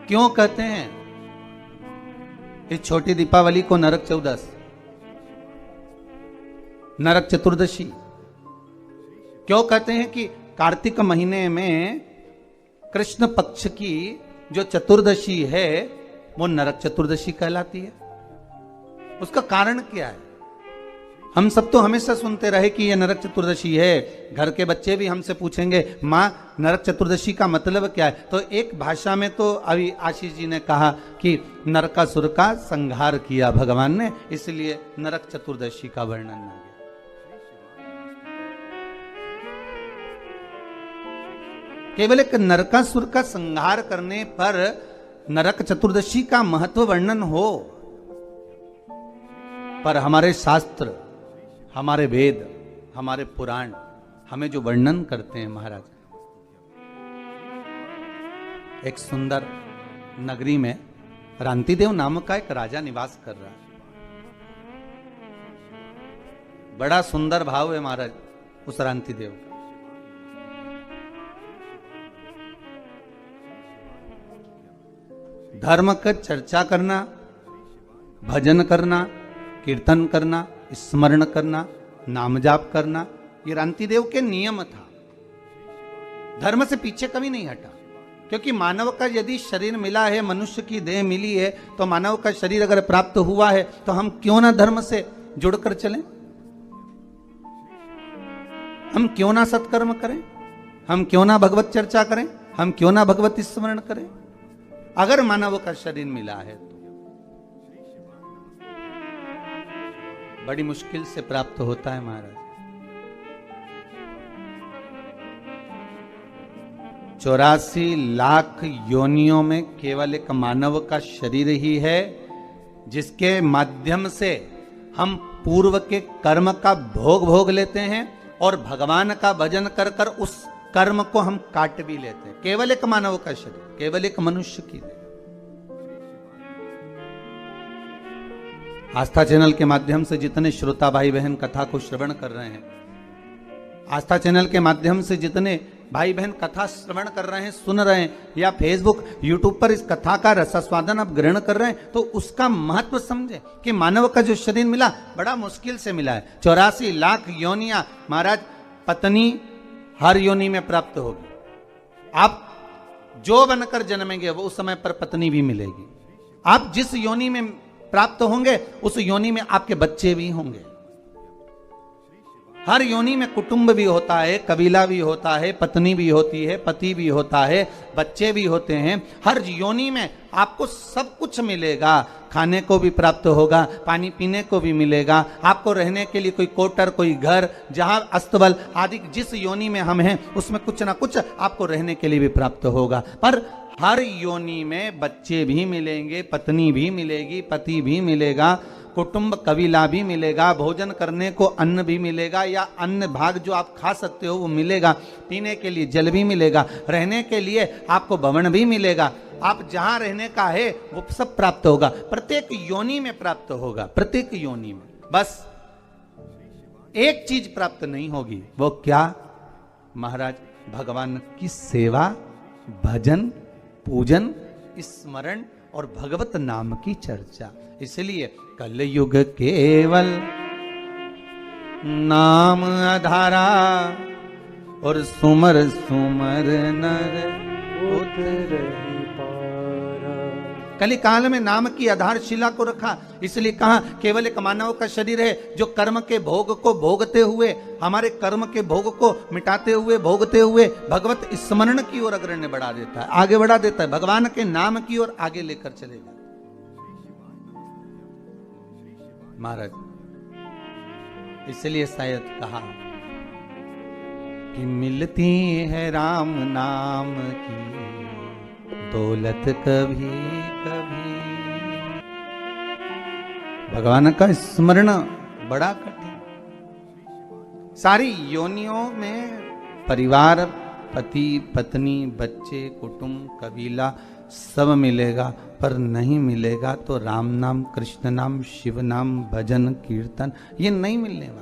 क्यों कहते हैं इस छोटी दीपावली को नरक चौदस, नरक चतुर्दशी? क्यों कहते हैं कि कार्तिक महीने में कृष्ण पक्ष की जो चतुर्दशी है वो नरक चतुर्दशी कहलाती है? उसका कारण क्या है? हम सब तो हमेशा सुनते रहे कि ये नरक चतुर्दशी है। घर के बच्चे भी हमसे पूछेंगे माँ नरक चतुर्दशी का मतलब क्या है? तो एक भाषा में तो अभी आशीष जी ने कहा कि नरकासुर का संहार किया भगवान ने, इसलिए नरक चतुर्दशी का वर्णन आ गया। केवल एक नरकासुर का संहार करने पर नरक चतुर्दशी का महत्व वर्णन हो, पर हमारे शास्त्र, हमारे वेद, हमारे पुराण हमें जो वर्णन करते हैं महाराज, एक सुंदर नगरी में रांतिदेव नामक का एक राजा निवास कर रहा है। बड़ा सुंदर भाव है महाराज उस रांतिदेव का। धर्म का चर्चा करना, भजन करना, कीर्तन करना, स्मरण करना, नाम जाप करना, ये रांतिदेव के नियम था। धर्म से पीछे कभी नहीं हटा, क्योंकि मानव का यदि शरीर मिला है, मनुष्य की देह मिली है, तो मानव का शरीर अगर प्राप्त हुआ है तो हम क्यों ना धर्म से जुड़कर चलें? हम क्यों ना सत्कर्म करें? हम क्यों ना भगवत चर्चा करें? हम क्यों ना भगवत स्मरण करें? अगर मानव का शरीर मिला है तो बड़ी मुश्किल से प्राप्त होता है महाराज। 84 लाख योनियों में केवल एक मानव का शरीर ही है जिसके माध्यम से हम पूर्व के कर्म का भोग लेते हैं और भगवान का भजन कर कर उस कर्म को हम काट भी लेते हैं। केवल एक मानव का शरीर, केवल एक मनुष्य की देह। आस्था चैनल के माध्यम से जितने श्रोता भाई बहन कथा को श्रवण कर रहे हैं, आस्था चैनल के माध्यम से जितने भाई बहन कथा श्रवण कर रहे हैं, सुन रहे हैं, या फेसबुक यूट्यूब पर इस कथा का रसास्वादन आप ग्रहण कर रहे हैं, तो उसका महत्व समझे कि मानव का जो शरीर मिला बड़ा मुश्किल से मिला है। 84 लाख योनियां महाराज, पत्नी हर योनि में प्राप्त होगी। आप जो बनकर जन्मेंगे वो उस समय पर पत्नी भी मिलेगी। आप जिस योनि में प्राप्त होंगे उस योनि में आपके बच्चे भी होंगे। हर योनि में कुटुंब भी होता है, कबीला भी होता है, पत्नी भी होती है, पति भी होता है, बच्चे भी होते हैं। हर योनि में आपको सब कुछ मिलेगा। खाने को भी प्राप्त होगा, पानी पीने को भी मिलेगा, आपको रहने के लिए कोई क्वार्टर, कोई घर, जहां अस्तबल आदि जिस योनि में हम हैं उसमें कुछ ना कुछ आपको रहने के लिए भी प्राप्त होगा। पर हर योनि में बच्चे भी मिलेंगे, पत्नी भी मिलेगी, पति भी मिलेगा, कुटुंब कबीला भी मिलेगा, भोजन करने को अन्न भी मिलेगा, या अन्न भाग जो आप खा सकते हो वो मिलेगा, पीने के लिए जल भी मिलेगा, रहने के लिए आपको भवन भी मिलेगा। आप जहां रहने का है वो सब प्राप्त होगा, प्रत्येक योनि में प्राप्त होगा, प्रत्येक योनि में। बस एक चीज प्राप्त नहीं होगी, वो क्या महाराज? भगवान की सेवा, भजन, पूजन, स्मरण और भगवत नाम की चर्चा। इसलिए कलयुग केवल नाम आधारा और सुमर सुमर नर उतरहि पारा। कली काल में नाम की आधारशिला को रखा, इसलिए कहा केवल एक मानव का शरीर है जो कर्म के भोग को भोगते हुए, हमारे कर्म के भोग को मिटाते हुए, भोगते हुए भगवत स्मरण की ओर अग्रण्य बढ़ा देता है, आगे बढ़ा देता है, भगवान के नाम की ओर आगे लेकर चलेगा। महाराज इसलिए शायद कहा कि मिलती है राम नाम की दौलत कभी कभी। भगवान का स्मरण बड़ा कठिन। सारी योनियों में परिवार, पति पत्नी, बच्चे, कुटुंब, कबीला सब मिलेगा, पर नहीं मिलेगा तो राम नाम, कृष्ण नाम, शिव नाम, भजन, कीर्तन, ये नहीं मिलने वाला।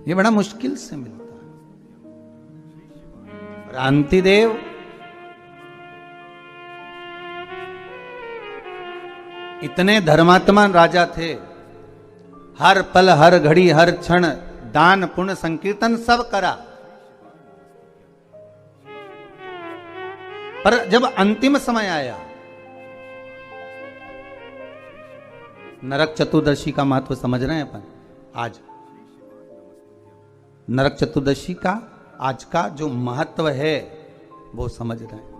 ये बड़ा मुश्किल से मिलता है। रांतिदेव इतने धर्मात्मा राजा थे, हर पल हर घड़ी हर क्षण दान पुण्य संकीर्तन सब करा, पर जब अंतिम समय आया, नरक चतुर्दशी का महत्व समझ रहे हैं अपन। आज नरक चतुर्दशी का आज का जो महत्व है वो समझ रहे हैं।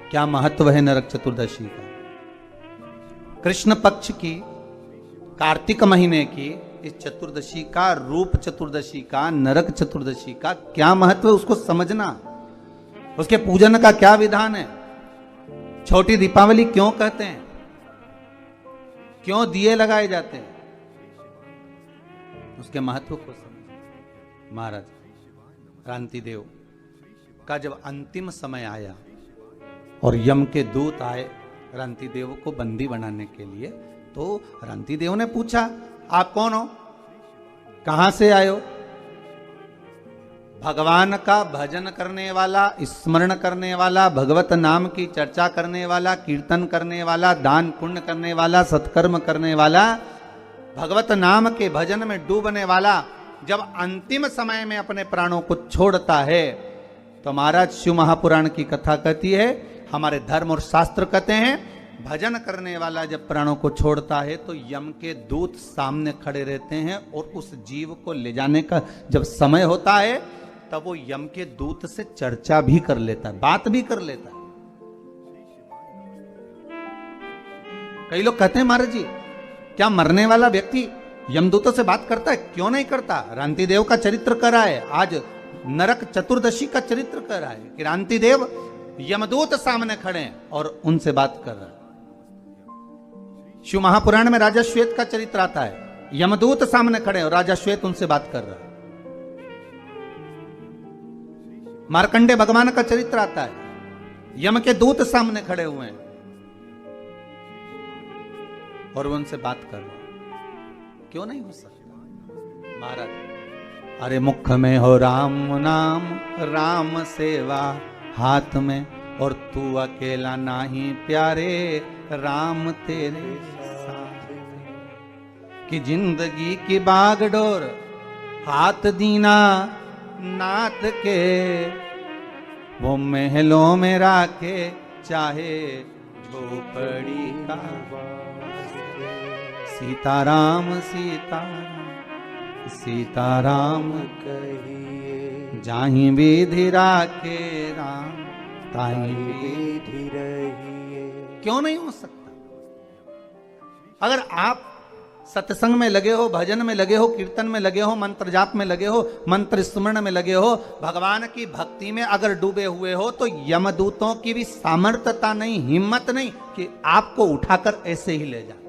क्या महत्व है नरक चतुर्दशी का? कृष्ण पक्ष की कार्तिक महीने की इस चतुर्दशी का, रूप चतुर्दशी का, नरक चतुर्दशी का क्या महत्व है उसको समझना। उसके पूजन का क्या विधान है? छोटी दीपावली क्यों कहते हैं? क्यों दिए लगाए जाते हैं? उसके महत्व को समझ। महाराज क्रांतिदेव का जब अंतिम समय आया और यम के दूत आए क्रांतिदेव को बंदी बनाने के लिए, तो क्रांतिदेव ने पूछा, आप कौन हो, कहां से आए हो? भगवान का भजन करने वाला, स्मरण करने वाला, भगवत नाम की चर्चा करने वाला, कीर्तन करने वाला, दान पुण्य करने वाला, सत्कर्म करने वाला, भगवत नाम के भजन में डूबने वाला जब अंतिम समय में अपने प्राणों को छोड़ता है, तो महाराज शिव महापुराण की कथा कहती है, हमारे धर्म और शास्त्र कहते हैं, भजन करने वाला जब प्राणों को छोड़ता है तो यम के दूत सामने खड़े रहते हैं और उस जीव को ले जाने का जब समय होता है तब वो यम के दूत से चर्चा भी कर लेता है, बात भी कर लेता है। कई लोग कहते हैं महाराज जी, क्या मरने वाला व्यक्ति यमदूतों से बात करता है? क्यों नहीं करता? क्रांतिदेव का चरित्र कर रहा है, आज नरक चतुर्दशी का चरित्र कर रहा है। क्रांतिदेव यमदूत सामने खड़े हैं और उनसे बात कर रहा है। शिव महापुराण में राजा श्वेत का चरित्र आता है, यमदूत सामने खड़े हैं और राजा श्वेत उनसे बात कर रहा है। मार्कंडे भगवान का चरित्र आता है, यम के दूत सामने खड़े हुए हैं और वो उनसे बात कर रहे हैं। क्यों नहीं हो सकता महाराज? अरे मुख में हो राम नाम, राम सेवा हाथ में, और तू अकेला नाही प्यारे, राम तेरे साथ। कि जिंदगी की बागडोर हाथ दीना नाथ के, वो महलों में राखे चाहे झोपड़ी का। सीताराम सीताराम सीताराम कहिए, जाहि विधि राखे राम ताहि विधि रहिए। क्यों नहीं हो सकता? अगर आप सत्संग में लगे हो, भजन में लगे हो, कीर्तन में लगे हो, मंत्र जाप में लगे हो, मंत्र स्मरण में लगे हो, भगवान की भक्ति में अगर डूबे हुए हो, तो यमदूतों की भी सामर्थ्यता नहीं, हिम्मत नहीं कि आपको उठाकर ऐसे ही ले जाए।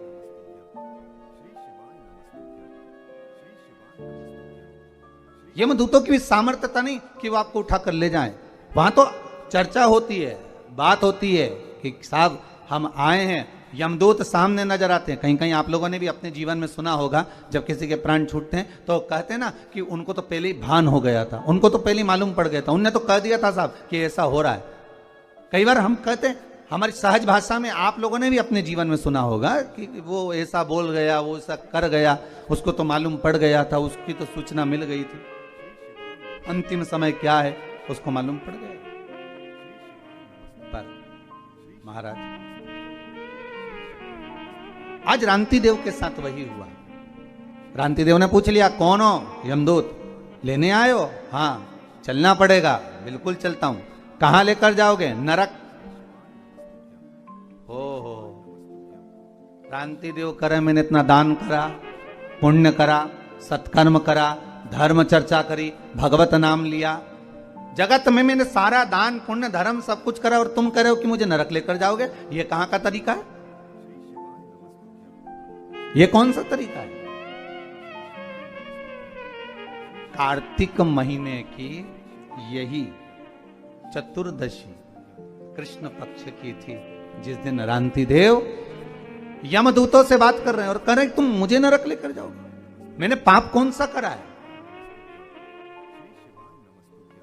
यमदूतों की भी सामर्थ्यता नहीं कि वो आपको उठाकर ले जाएं। वहां तो चर्चा होती है, बात होती है कि साहब हम आए हैं, यमदूत सामने नजर आते हैं। कहीं कहीं आप लोगों ने भी अपने जीवन में सुना होगा, जब किसी के प्राण छूटते हैं तो कहते हैं ना कि उनको तो पहले ही भान हो गया था, उनको तो पहले ही मालूम पड़ गया था, उनने तो कह दिया था साहब कि ऐसा हो रहा है। कई बार हम कहते हैं, हमारी सहज भाषा में आप लोगों ने भी अपने जीवन में सुना होगा कि वो ऐसा बोल गया, वो ऐसा कर गया, उसको तो मालूम पड़ गया था, उसकी तो सूचना मिल गई थी, अंतिम समय क्या है उसको मालूम पड़ गया। पर महाराज आज क्रांतिदेव के साथ वही हुआ। क्रांतिदेव ने पूछ लिया, कौन हो? यमदूत। लेने आए हो? हाँ, चलना पड़ेगा। बिल्कुल चलता हूं। कहां लेकर जाओगे? नरक। हो क्रांतिदेव करे, मैंने इतना दान करा, पुण्य करा, सत्कर्म करा, धर्म चर्चा करी, भगवत नाम लिया, जगत में मैंने सारा दान पुण्य धर्म सब कुछ करा, और तुम कह रहे हो कि मुझे नरक लेकर जाओगे? ये कहां का तरीका है? ये कौन सा तरीका है? कार्तिक महीने की यही चतुर्दशी कृष्ण पक्ष की थी, जिस दिन क्रांतिदेव यमदूतों से बात कर रहे हैं और कह रहे हैं तुम मुझे नरक लेकर जाओगे। मैंने पाप कौन सा करा है?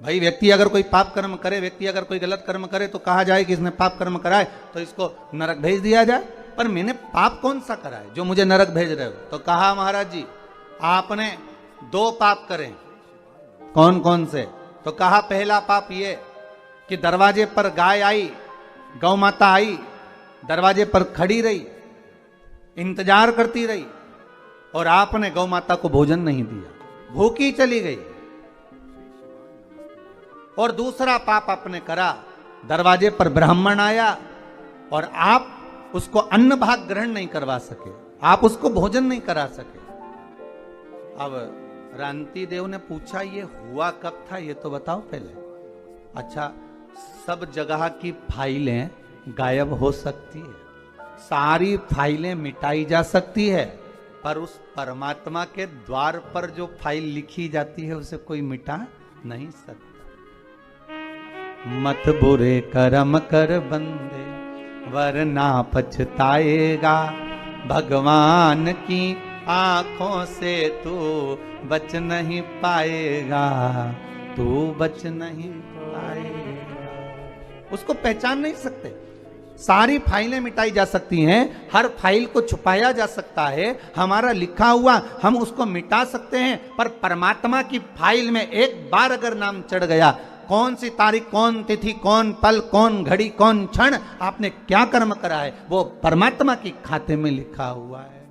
भाई व्यक्ति अगर कोई पाप कर्म करे, व्यक्ति अगर कोई गलत कर्म करे तो कहा जाए कि इसने पाप कर्म करा है तो इसको नरक भेज दिया जाए। पर मैंने पाप कौन सा करा है जो मुझे नरक भेज रहे हो? तो कहा महाराज जी आपने 2 पाप करे। कौन कौन से? तो कहा पहला पाप ये कि दरवाजे पर गाय आई, गौ माता आई, दरवाजे पर खड़ी रही, इंतजार करती रही और आपने गौ माता को भोजन नहीं दिया, भूखी चली गई। और दूसरा पाप आपने करा, दरवाजे पर ब्राह्मण आया और आप उसको अन्न भाग ग्रहण नहीं करवा सके, आप उसको भोजन नहीं करा सके। अब रांति देव ने पूछा ये हुआ कब था, ये तो बताओ पहले। अच्छा, सब जगह की फाइलें गायब हो सकती है, सारी फाइलें मिटाई जा सकती है, पर उस परमात्मा के द्वार पर जो फाइल लिखी जाती है उसे कोई मिटा नहीं सकता। मत बुरे कर्म कर बंदे वरना पछताएगा, भगवान की आंखों से तू बच नहीं पाएगा, तू बच नहीं पाएगा। उसको पहचान नहीं सकते। सारी फाइलें मिटाई जा सकती हैं, हर फाइल को छुपाया जा सकता है, हमारा लिखा हुआ हम उसको मिटा सकते हैं, पर परमात्मा की फाइल में एक बार अगर नाम चढ़ गया, कौन सी तारीख, कौन तिथि, कौन पल, कौन घड़ी, कौन क्षण आपने क्या कर्म करा है, वो परमात्मा की खाते में लिखा हुआ है।